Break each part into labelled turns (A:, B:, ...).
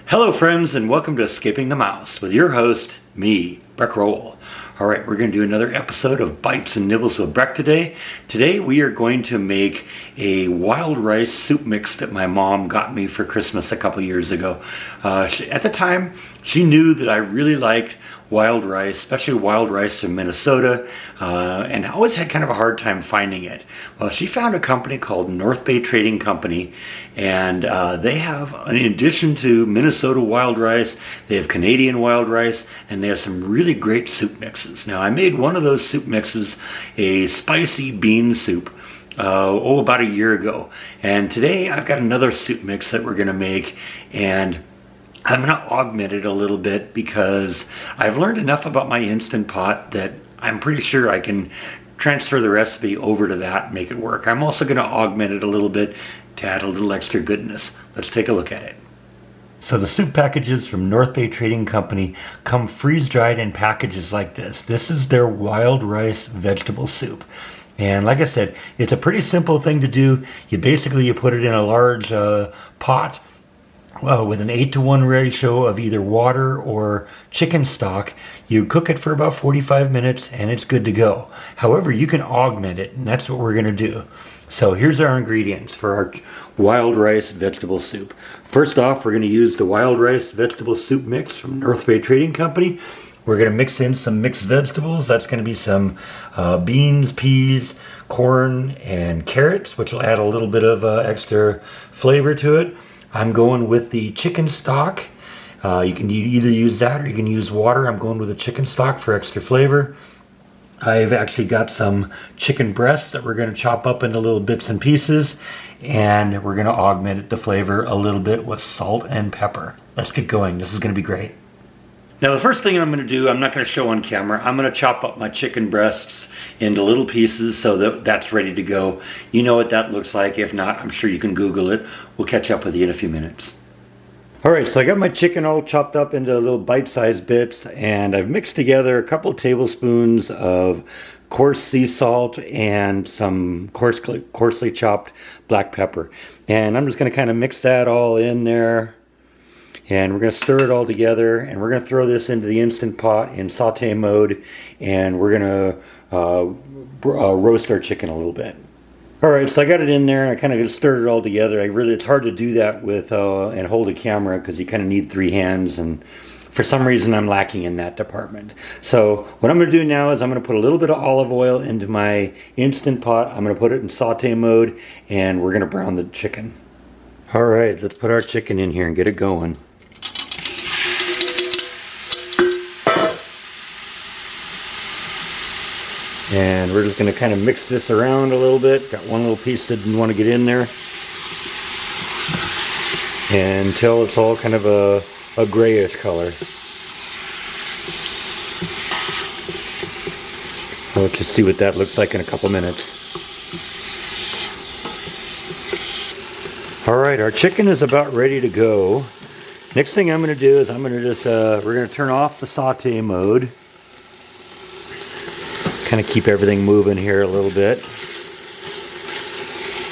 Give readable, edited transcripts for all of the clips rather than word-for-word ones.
A: Hello friends, and welcome to Escaping the Mouse with your host, me, Breck Roll. Alright, we're going to do another episode of Bites and Nibbles with Breck today. Today we are going to make a wild rice soup mix that my mom got me for Christmas a couple years ago. At the time, she knew that I really liked wild rice, especially wild rice from Minnesota, and I always had kind of a hard time finding it. Well, she found a company called North Bay Trading Company, and they have, in addition to Minnesota wild rice, they have Canadian wild rice, and they have some really great soup mixes. Now, I made one of those soup mixes, a spicy bean soup, about a year ago, and today I've got another soup mix that we're going to make, and I'm going to augment it a little bit because I've learned enough about my Instant Pot that I'm pretty sure I can transfer the recipe over to that and make it work. I'm also going to augment it a little bit to add a little extra goodness. Let's take a look at it. So the soup packages from North Bay Trading Company come freeze-dried in packages like this. This is their wild rice vegetable soup. And like I said, it's a pretty simple thing to do. You put it in a large pot, with an 8-to-1 ratio of either water or chicken stock. You cook it for about 45 minutes and it's good to go. However, you can augment it, and that's what we're going to do. So here's our ingredients for our wild rice vegetable soup. First off, we're going to use the wild rice vegetable soup mix from North Bay Trading Company. We're going to mix in some mixed vegetables. That's going to be some beans, peas, corn, and carrots, which will add a little bit of extra flavor to it. I'm going with the chicken stock. You can either use that or you can use water. I'm going with the chicken stock for extra flavor. I've actually got some chicken breasts that we're going to chop up into little bits and pieces, and we're going to augment the flavor a little bit with salt and pepper. Let's get going. This is going to be great. Now the first thing I'm going to do, I'm not going to show on camera, I'm going to chop up my chicken breasts into little pieces so that that's ready to go. You know what that looks like. If not, I'm sure you can Google it. We'll catch up with you in a few minutes. Alright, so I got my chicken all chopped up into little bite-sized bits, and I've mixed together a couple tablespoons of coarse sea salt and some coarsely chopped black pepper. And I'm just going to kind of mix that all in there. And we're going to stir it all together, and we're going to throw this into the Instant Pot in saute mode, and we're going to roast our chicken a little bit. Alright, so I got it in there, and I kind of stirred it all together. It's hard to do that with and hold a camera because you kind of need 3 hands, and for some reason I'm lacking in that department. So what I'm going to do now is I'm going to put a little bit of olive oil into my Instant Pot. I'm going to put it in saute mode, and we're going to brown the chicken. Alright, let's put our chicken in here and get it going. And we're just going to kind of mix this around a little bit. Got one little piece that didn't want to get in there. And until it's all kind of a grayish color. I'll just see what that looks like in a couple minutes. Alright, our chicken is about ready to go. Next thing I'm going to do is I'm going to just, we're going to turn off the saute mode. Kind of keep everything moving here a little bit.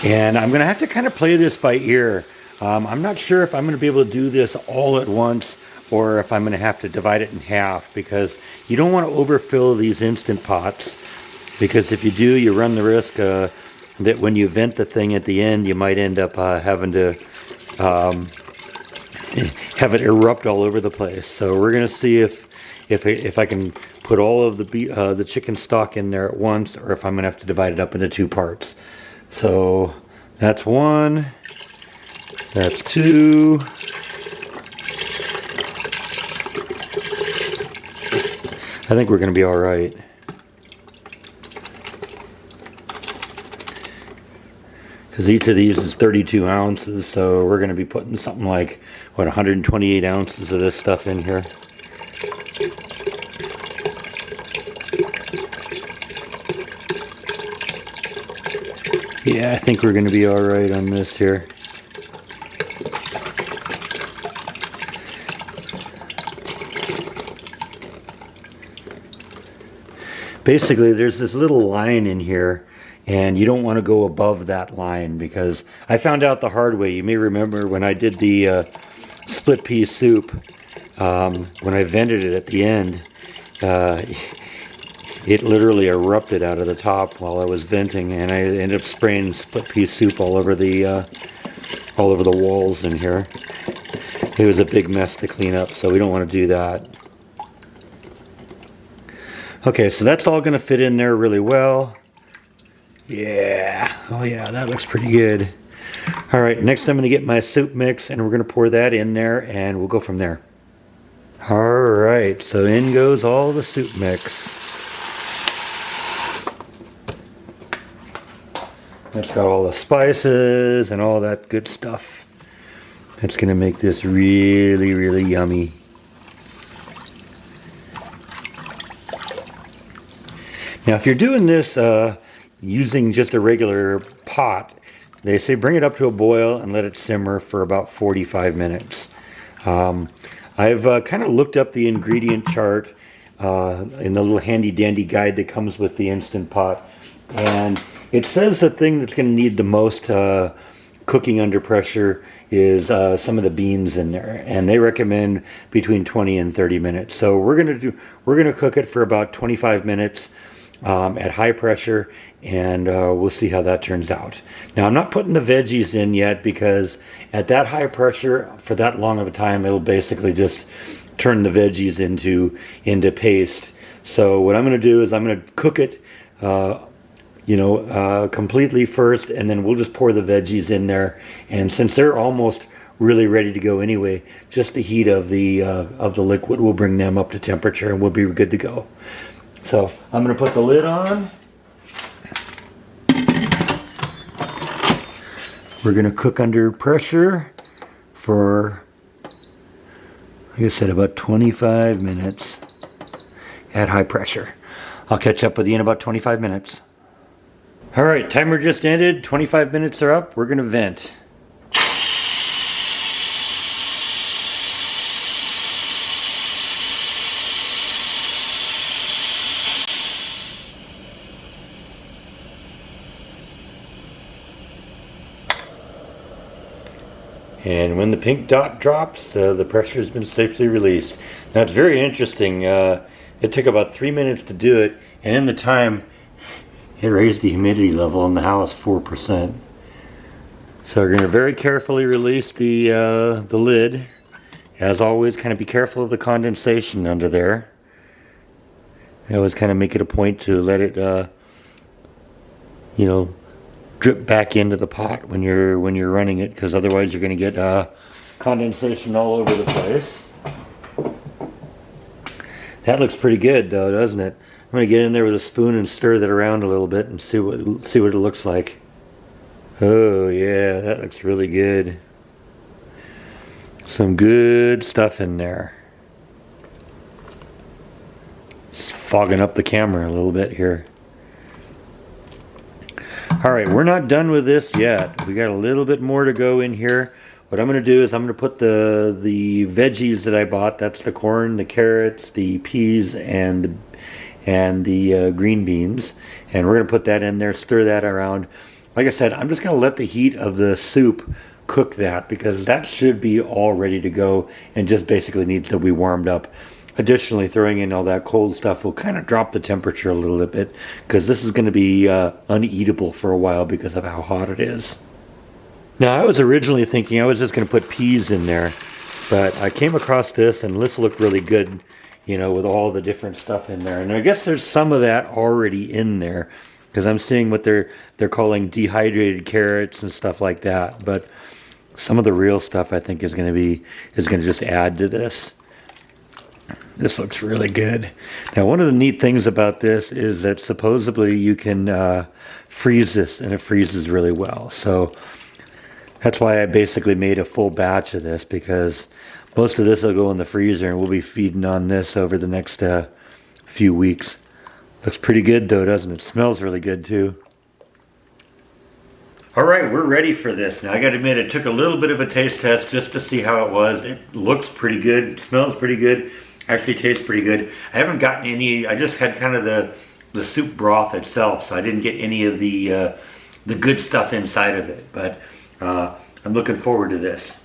A: And I'm going to have to kind of play this by ear. I'm not sure if I'm going to be able to do this all at once or if I'm going to have to divide it in half, because you don't want to overfill these Instant Pots, because if you do, you run the risk that when you vent the thing at the end, you might end up having to have it erupt all over the place. So we're going to see if I can put all of the chicken stock in there at once, or if I'm going to have to divide it up into 2 parts. So that's 1, that's 2, I think we're going to be all right. Because each of these is 32 ounces, so we're going to be putting something like, 128 ounces of this stuff in here. Yeah, I think we're going to be all right on this here. Basically, there's this little line in here, and you don't want to go above that line, because I found out the hard way. You may remember when I did the split pea soup, when I vented it at the end, it literally erupted out of the top while I was venting, and I ended up spraying split pea soup all over the walls in here. It was a big mess to clean up, so we don't want to do that. Okay, so that's all going to fit in there really well. Yeah, oh yeah, that looks pretty good. All right, next I'm going to get my soup mix, and we're going to pour that in there, and we'll go from there. All right, so in goes all the soup mix. It's got all the spices and all that good stuff. That's going to make this really, really yummy. Now, if you're doing this using just a regular pot, they say bring it up to a boil and let it simmer for about 45 minutes. I've kind of looked up the ingredient chart in the little handy dandy guide that comes with the Instant Pot, and it says the thing that's going to need the most cooking under pressure is some of the beans in there, and they recommend between 20 and 30 minutes. So we're going to cook it for about 25 minutes at high pressure, and we'll see how that turns out. Now, I'm not putting the veggies in yet because at that high pressure for that long of a time, it'll basically just turn the veggies into paste. So what I'm going to do is I'm going to cook it completely first, and then we'll just pour the veggies in there. And since they're almost really ready to go anyway, just the heat of the liquid will bring them up to temperature, and we'll be good to go. So I'm going to put the lid on. We're going to cook under pressure for, like I said, about 25 minutes at high pressure. I'll catch up with you in about 25 minutes. All right, timer just ended. 25 minutes are up. We're going to vent. And when the pink dot drops, the pressure has been safely released. Now, it's very interesting. It took about 3 minutes to do it, and in the time, it raised the humidity level in the house 4%. So we're going to very carefully release the lid. As always, kind of be careful of the condensation under there. I always kind of make it a point to let it, drip back into the pot when you're running it, because otherwise you're going to get condensation all over the place. That looks pretty good, though, doesn't it? I'm going to get in there with a spoon and stir that around a little bit and see what it looks like. Oh yeah, that looks really good. Some good stuff in there. Just fogging up the camera a little bit here. Alright, we're not done with this yet. We got a little bit more to go in here. What I'm going to do is I'm going to put the veggies that I bought. That's the corn, the carrots, the peas, and the green beans. And we're going to put that in there, stir that around. Like I said, I'm just going to let the heat of the soup cook that, because that should be all ready to go and just basically needs to be warmed up. Additionally, throwing in all that cold stuff will kind of drop the temperature a little bit, because this is going to be uneatable for a while because of how hot it is. Now, I was originally thinking I was just going to put peas in there, but I came across this and this looked really good, with all the different stuff in there. And I guess there's some of that already in there, because I'm seeing what they're calling dehydrated carrots and stuff like that. But some of the real stuff I think is going to just add to this. This looks really good. Now, one of the neat things about this is that supposedly you can freeze this, and it freezes really well. So that's why I basically made a full batch of this, because most of this will go in the freezer, and we'll be feeding on this over the next few weeks. Looks pretty good though, doesn't it? Smells really good too. Alright, we're ready for this. Now, I gotta admit, it took a little bit of a taste test just to see how it was. It looks pretty good, it smells pretty good, actually tastes pretty good. I haven't gotten any, I just had kind of the soup broth itself, so I didn't get any of the good stuff inside of it. But I'm looking forward to this.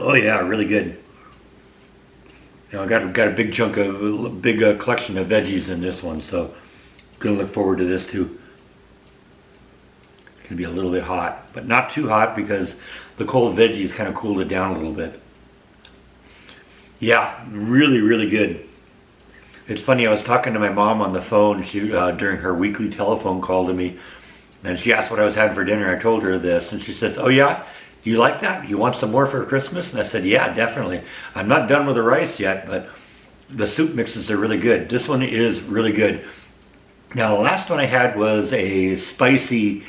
A: Oh yeah, really good. I got a big chunk of big collection of veggies in this one, so gonna look forward to this too. It's gonna be a little bit hot, but not too hot because the cold veggies kind of cooled it down a little bit. Yeah, really, really good. It's funny, I was talking to my mom on the phone during her weekly telephone call to me, and she asked what I was having for dinner. I told her this, and she says, "Oh yeah, you like that? You want some more for Christmas?" And I said, "Yeah, definitely. I'm not done with the rice yet, but the soup mixes are really good. This one is really good." Now, the last one I had was a spicy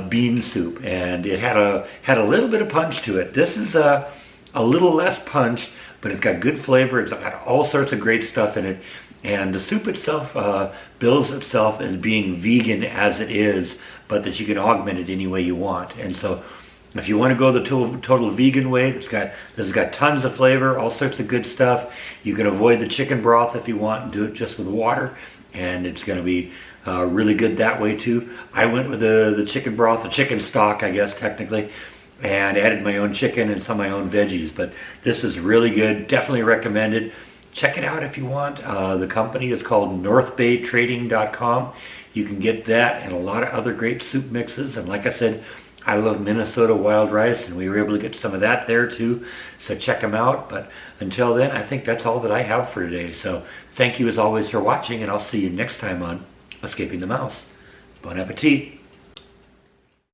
A: bean soup, and it had a little bit of punch to it. This is a little less punch, but it's got good flavor. It's got all sorts of great stuff in it. And the soup itself bills itself as being vegan as it is, but that you can augment it any way you want. And so if you want to go the total vegan way, this has got tons of flavor, all sorts of good stuff. You can avoid the chicken broth if you want and do it just with water. And it's going to be really good that way too. I went with the chicken broth, the chicken stock, I guess technically, and added my own chicken and some of my own veggies. But this is really good. Definitely recommended. Check it out if you want. The company is called northbaytrading.com. You can get that and a lot of other great soup mixes. And like I said, I love Minnesota wild rice, and we were able to get some of that there too. So check them out. But until then, I think that's all that I have for today. So thank you as always for watching, and I'll see you next time on Escaping the Mouse. Bon appetit.